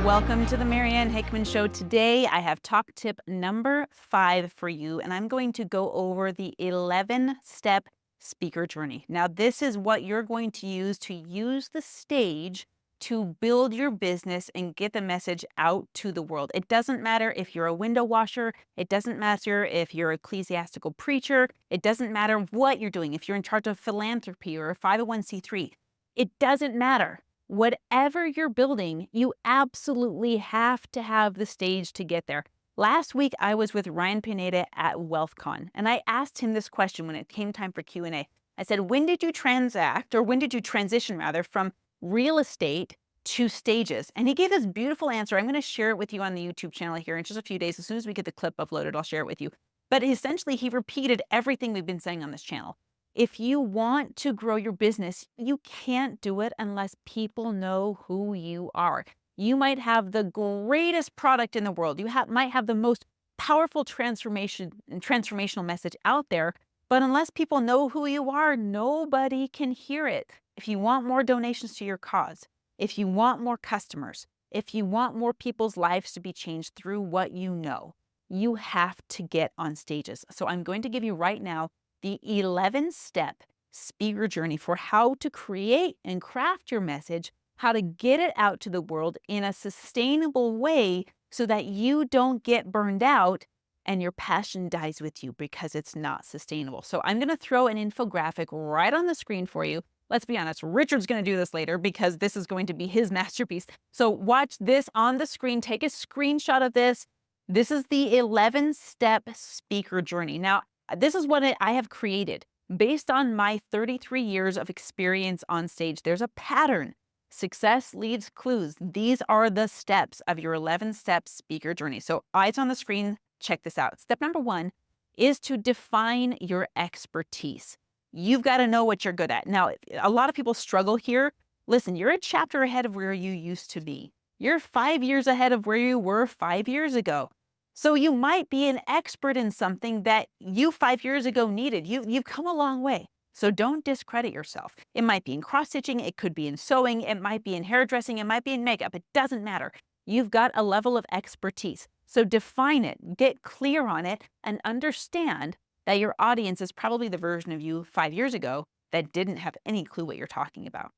Welcome to the Marianne Hickman Show. Today, I have talk tip number 5 for you, and I'm going to go over the 11-step speaker journey. Now, this is what you're going to use the stage to build your business and get the message out to the world. It doesn't matter if you're a window washer. It doesn't matter if you're an ecclesiastical preacher. It doesn't matter what you're doing. If you're in charge of philanthropy or a 501c3, it doesn't matter. Whatever you're building, you absolutely have to have the stage to get there. Last week, I was with Ryan Pineda at WealthCon, and I asked him this question when it came time for Q&A. I said, when did you transition rather, from real estate to stages? And he gave this beautiful answer. I'm going to share it with you on the YouTube channel here in just a few days. As soon as we get the clip uploaded, I'll share it with you. But essentially, he repeated everything we've been saying on this channel. If you want to grow your business, you can't do it unless people know who you are. You might have the greatest product in the world. You might have the most powerful transformational message out there, but unless people know who you are, nobody can hear it. If you want more donations to your cause, if you want more customers, if you want more people's lives to be changed through what you know, you have to get on stages. So I'm going to give you right now the 11-step speaker journey for how to create and craft your message, how to get it out to the world in a sustainable way so that you don't get burned out and your passion dies with you because it's not sustainable. So I'm going to throw an infographic right on the screen for you. Let's be honest, Richard's going to do this later because this is going to be his masterpiece. So watch this on the screen. Take a screenshot of this. This is the 11-step speaker journey. Now, this is what I have created based on my 33 years of experience on stage. There's a pattern. Success leaves clues. These are the steps of your 11-step speaker journey. So eyes on the screen, check this out. Step number 1 is to define your expertise. You've got to know what you're good at. Now, a lot of people struggle here. Listen, you're a chapter ahead of where you used to be. You're 5 years ahead of where you were 5 years ago. So you might be an expert in something that you 5 years ago needed. You've come a long way. So don't discredit yourself. It might be in cross-stitching. It could be in sewing. It might be in hairdressing. It might be in makeup. It doesn't matter. You've got a level of expertise. So define it, get clear on it, and understand that your audience is probably the version of you 5 years ago that didn't have any clue what you're talking about.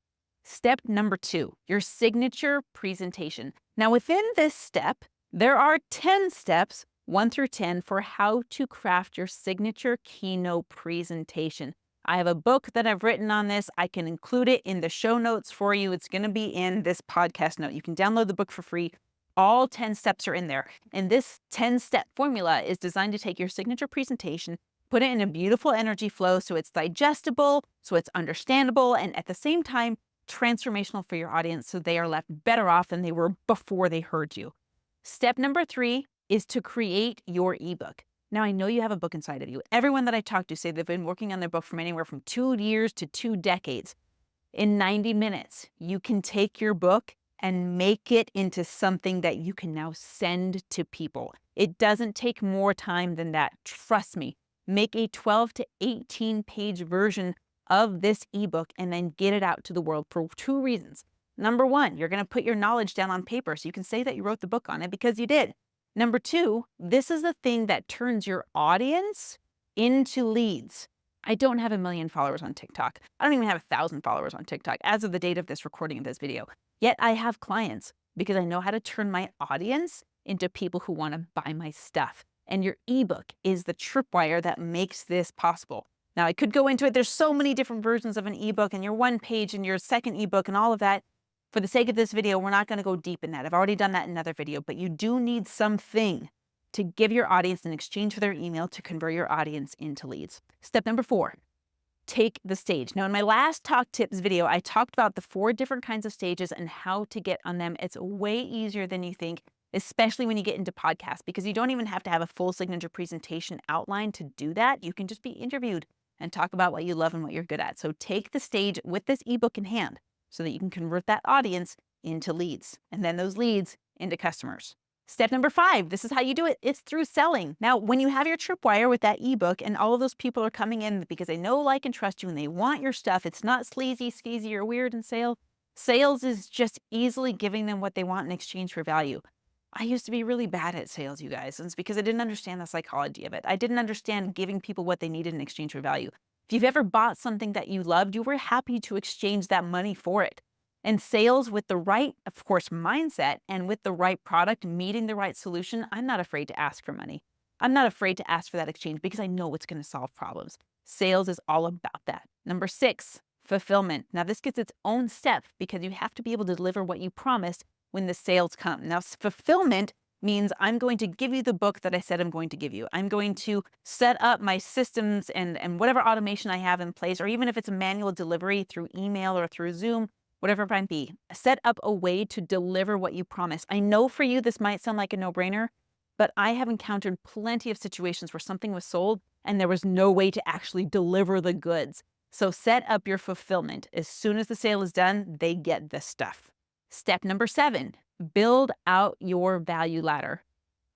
Step number 2, your signature presentation. Now, within this step, there are 10 steps, 1 through 10, for how to craft your signature keynote presentation. I have a book that I've written on this. I can include it in the show notes for you. It's going to be in this podcast note. You can download the book for free. All 10 steps are in there. And this 10-step formula is designed to take your signature presentation, put it in a beautiful energy flow so it's digestible, so it's understandable, and at the same time, transformational for your audience so they are left better off than they were before they heard you. Step number 3 is to create your ebook. Now, I know you have a book inside of you. Everyone that I talk to say they've been working on their book from anywhere from 2 years to 2 decades. In 90 minutes, you can take your book and make it into something that you can now send to people. It doesn't take more time than that. Trust me. Make a 12 to 18 page version of this ebook and then get it out to the world for 2 reasons. Number 1, you're going to put your knowledge down on paper so you can say that you wrote the book on it because you did. Number 2, this is the thing that turns your audience into leads. I don't have 1 million followers on TikTok. I don't even have 1,000 followers on TikTok as of the date of this recording of this video. Yet I have clients because I know how to turn my audience into people who want to buy my stuff. And your ebook is the tripwire that makes this possible. Now, I could go into it. There's so many different versions of an ebook and your 1 page and your 2nd ebook and all of that. For the sake of this video, we're not going to go deep in that. I've already done that in another video, but you do need something to give your audience in exchange for their email to convert your audience into leads. Step number 4, take the stage. Now, in my last talk tips video, I talked about the 4 different kinds of stages and how to get on them. It's way easier than you think, especially when you get into podcasts, because you don't even have to have a full signature presentation outline to do that. You can just be interviewed and talk about what you love and what you're good at. So take the stage with this ebook in hand so that you can convert that audience into leads and then those leads into customers. Step number 5, this is how you do it. It's through selling. Now, when you have your tripwire with that ebook and all of those people are coming in because they know, like, and trust you and they want your stuff, it's not sleazy, skeezy, or weird in sale. Sales is just easily giving them what they want in exchange for value. I used to be really bad at sales, you guys. And it's because I didn't understand the psychology of it. I didn't understand giving people what they needed in exchange for value. If you've ever bought something that you loved, you were happy to exchange that money for it. And sales with the right, of course, mindset and with the right product, meeting the right solution, I'm not afraid to ask for money. I'm not afraid to ask for that exchange because I know it's going to solve problems. Sales is all about that. Number 6, fulfillment. Now, this gets its own step because you have to be able to deliver what you promised when the sales come. Now, fulfillment means I'm going to give you the book that I said I'm going to give you. I'm going to set up my systems and whatever automation I have in place, or even if it's a manual delivery through email or through Zoom, whatever it might be, set up a way to deliver what you promise. I know for you, this might sound like a no-brainer, but I have encountered plenty of situations where something was sold and there was no way to actually deliver the goods. So set up your fulfillment. As soon as the sale is done, they get the stuff. Step number 7, build out your value ladder.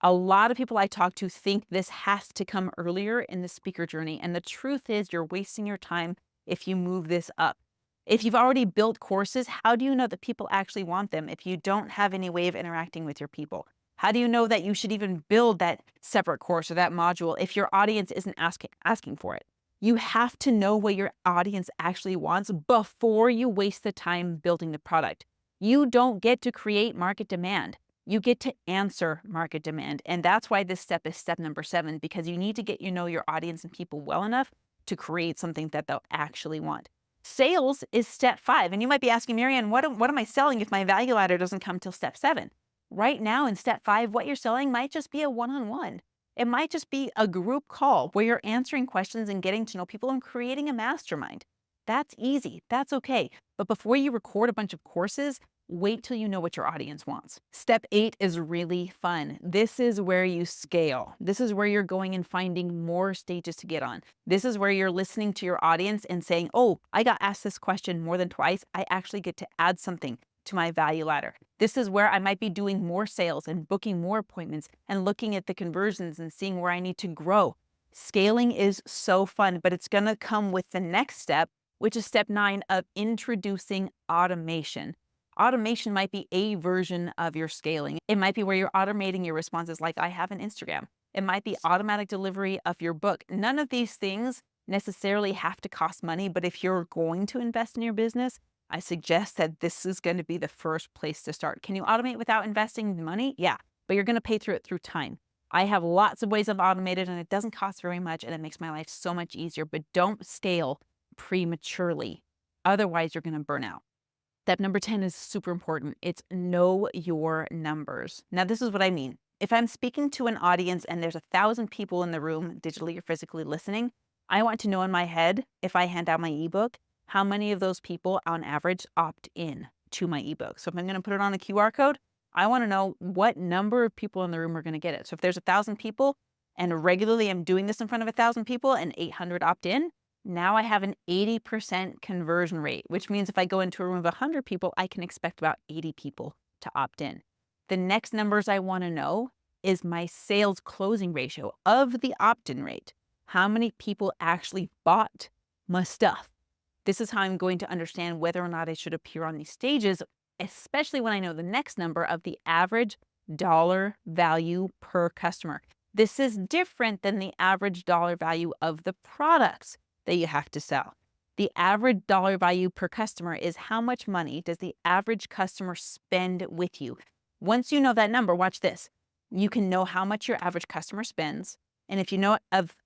A lot of people I talk to think this has to come earlier in the speaker journey. And the truth is you're wasting your time if you move this up. If you've already built courses, how do you know that people actually want them if you don't have any way of interacting with your people? How do you know that you should even build that separate course or that module if your audience isn't asking for it? You have to know what your audience actually wants before you waste the time building the product. You don't get to create market demand. You get to answer market demand. And that's why this step is step number 7, because you need to get your audience and people well enough to create something that they'll actually want. Sales is step 5. And you might be asking, Marianne, what am I selling if my value ladder doesn't come till step 7? Right now in step 5, what you're selling might just be a one-on-one. It might just be a group call where you're answering questions and getting to know people and creating a mastermind. That's easy. That's okay. But before you record a bunch of courses, wait till you know what your audience wants. Step 8 is really fun. This is where you scale. This is where you're going and finding more stages to get on. This is where you're listening to your audience and saying, oh, I got asked this question more than twice. I actually get to add something to my value ladder. This is where I might be doing more sales and booking more appointments and looking at the conversions and seeing where I need to grow. Scaling is so fun, but it's going to come with the next step, which is step 9 of introducing automation. Automation might be a version of your scaling. It might be where you're automating your responses like I have in Instagram. It might be automatic delivery of your book. None of these things necessarily have to cost money, but if you're going to invest in your business, I suggest that this is going to be the first place to start. Can you automate without investing money? Yeah, but you're going to pay through it through time. I have lots of ways I've automated and it doesn't cost very much and it makes my life so much easier, but don't scale prematurely. Otherwise, you're going to burn out. Step number 10 is super important. It's know your numbers. Now, this is what I mean. If I'm speaking to an audience and there's 1,000 people in the room, digitally or physically listening, I want to know in my head, if I hand out my ebook, how many of those people on average opt in to my ebook. So if I'm going to put it on a QR code, I want to know what number of people in the room are going to get it. So if there's 1,000 people and regularly I'm doing this in front of 1,000 people and 800 opt in, now I have an 80% conversion rate, which means if I go into a room of 100 people, I can expect about 80 people to opt in. The next numbers I want to know is my sales closing ratio of the opt-in rate. How many people actually bought my stuff? This is how I'm going to understand whether or not I should appear on these stages, especially when I know the next number of the average dollar value per customer. This is different than the average dollar value of the products that you have to sell. The average dollar value per customer is how much money does the average customer spend with you. Once you know that number, watch this. You can know how much your average customer spends. And if you know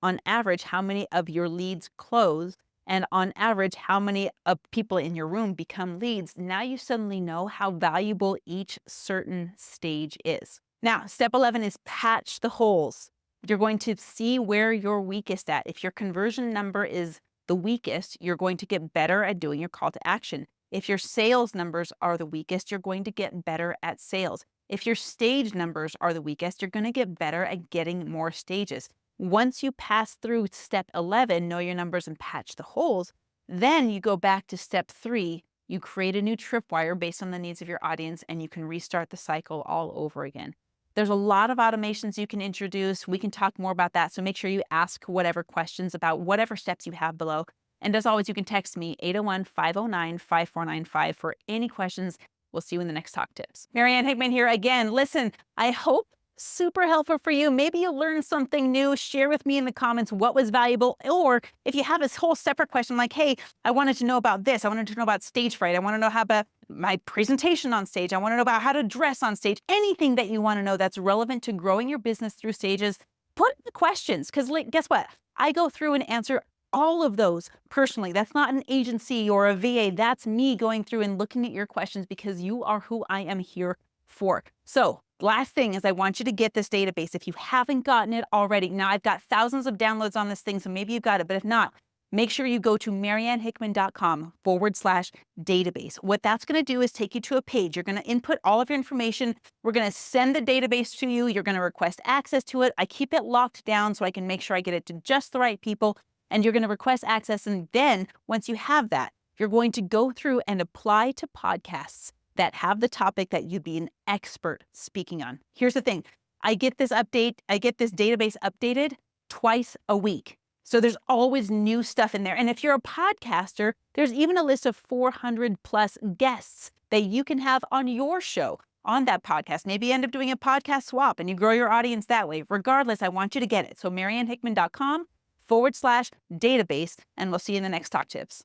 on average how many of your leads close, and on average, how many people in your room become leads, now you suddenly know how valuable each certain stage is. Now, step 11 is patch the holes. You're going to see where you're weakest at. If your conversion number is the weakest, you're going to get better at doing your call to action. If your sales numbers are the weakest, you're going to get better at sales. If your stage numbers are the weakest, you're going to get better at getting more stages. Once you pass through step 11, know your numbers and patch the holes, then you go back to step 3, you create a new tripwire based on the needs of your audience, and you can restart the cycle all over again. There's a lot of automations you can introduce. We can talk more about that. So make sure you ask whatever questions about whatever steps you have below. And as always, you can text me 801-509-5495 for any questions. We'll see you in the next Talk Tips. Marianne Hickman here again. Listen, I hope super helpful for you. Maybe you learned something new. Share with me in the comments what was valuable. Or if you have this whole separate question like, hey, I wanted to know about this. I wanted to know about stage fright. I want to know how about my presentation on stage. I want to know about how to dress on stage. Anything that you want to know that's relevant to growing your business through stages, put the questions. Because guess what? I go through and answer all of those personally. That's not an agency or a VA. That's me going through and looking at your questions because you are who I am here for. So last thing is I want you to get this database. If you haven't gotten it already, now I've got thousands of downloads on this thing, so maybe you've got it, but if not, make sure you go to mariannehickman.com/database. What that's going to do is take you to a page. You're going to input all of your information. We're going to send the database to you. You're going to request access to it. I keep it locked down so I can make sure I get it to just the right people. And you're going to request access. And then once you have that, you're going to go through and apply to podcasts that have the topic that you'd be an expert speaking on. Here's the thing. I get this database updated twice a week. So there's always new stuff in there. And if you're a podcaster, there's even a list of 400 plus guests that you can have on your show on that podcast. Maybe you end up doing a podcast swap and you grow your audience that way. Regardless, I want you to get it. So mariannehickman.com/database, and we'll see you in the next Talk Tips.